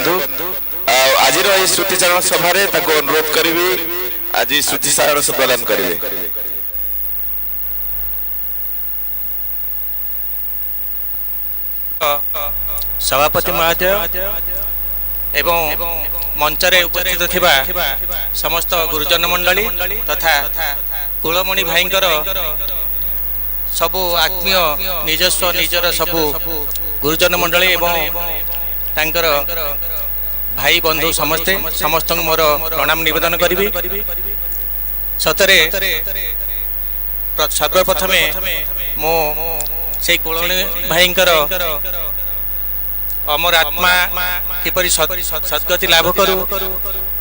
बंधु आज श्रुतिचारण सभा अनुरोध करी आज श्रुतिचारण से प्रदान करेंगे। सभापति महोदय एवं मंचरे उपस्थित थिबा समस्त गुरुजन मंडली तथा कुलमणि भाईंकर सबु आत्मीय निजस्व निजर सबु गुरुजन मंडली एवं तांकर भाई बंधु समस्ते समस्त मोर प्रणाम निवेदन करी। सतरे सर्वप्रथमे मो से कुलमणि भाईंकर अमर आत्मा किपरि सद्गति लाभ करू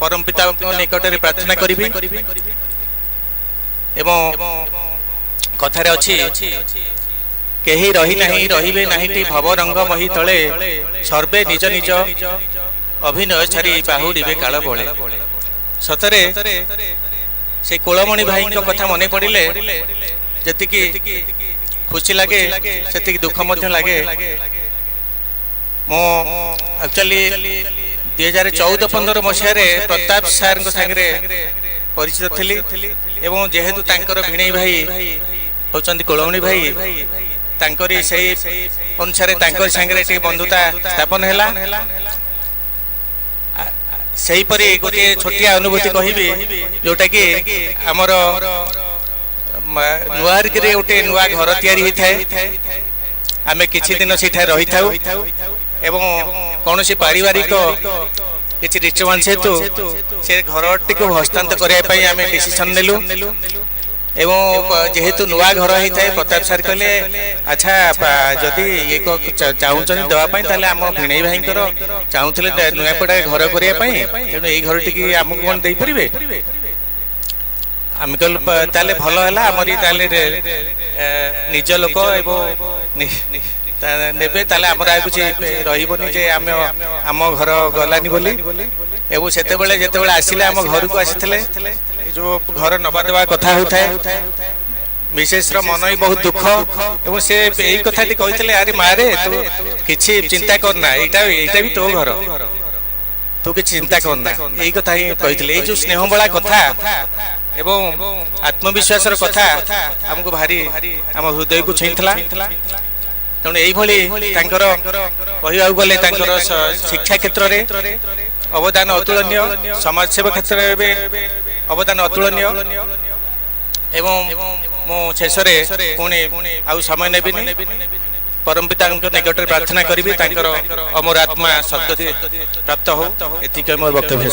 परम पिता निकट में प्रार्थना करी एवं कथारे अछि केही रही नहीं रहिबे नाहीटी भव रंग मही तले सर्वे निज निज अभिनय छाड़ी बाहुड़े काल बळे। सतरे से कुलमणि भाई कथा मन पड़े जी खुशी लगे से दुख लगे। मो एक्चुअली 2014-15 मसीह प्रताप सार सांगे परिचित थी एवं जेहेतु तांकर भिणई भाई होचंदी कुलमणि भाई तांकरी से अनुसार तांकर सांगे बंधुता स्थापन है। सही परी गोटे छोटिया अनुभूति कहबी जोटा कि आमर नुआरगिरी गोटे नुआ घर तैयारी होता है आमे किछि दिन सेठा रही था एवं कौन सी पारिवारिक किसी रिचुआल्स हेतु से घर टी हस्तांतर करने आम डिसीजन नेलु एवं जेहेतु नुआ घर होता है प्रताप सार कहले अच्छा जदि ये चाहूँ देवाई तेल आम भिणई भाई चाहूले नुआपड़ा घर करने तेणु ये घर टी आमको कौन दे पारे आम कहल भल है आमरी निज लोक नेबे ताले आमर आ कुछ रहिबनी जे आम घर गलानी बोली एवं सेतेबेले जेतेबेले आसिले आम घर को आसिथिले जो घर नबा देवा कथा होता है विशेष मन ही बहुत दुख एवं से यही कथा कहते अरे मारे तू किसी चिंता करना यहाँ भी तो घर तू कि चिंता करना यही कथा ही कहते जो स्नेह बड़ा कथा एवं आत्मविश्वास कथा आमको भारी आम हृदय को छुईला। तेणु यही कहवा गले शिक्षा क्षेत्र में अवदान अतुलनीय समाजसेवा क्षेत्र में अवदान अतुलनीय एवं मो शेष पुणी आउ समय नेबिनी परम पिता निकट में प्रार्थना करी अमर आत्मा सद्गति प्राप्त हो एति मोर वक्तव्य।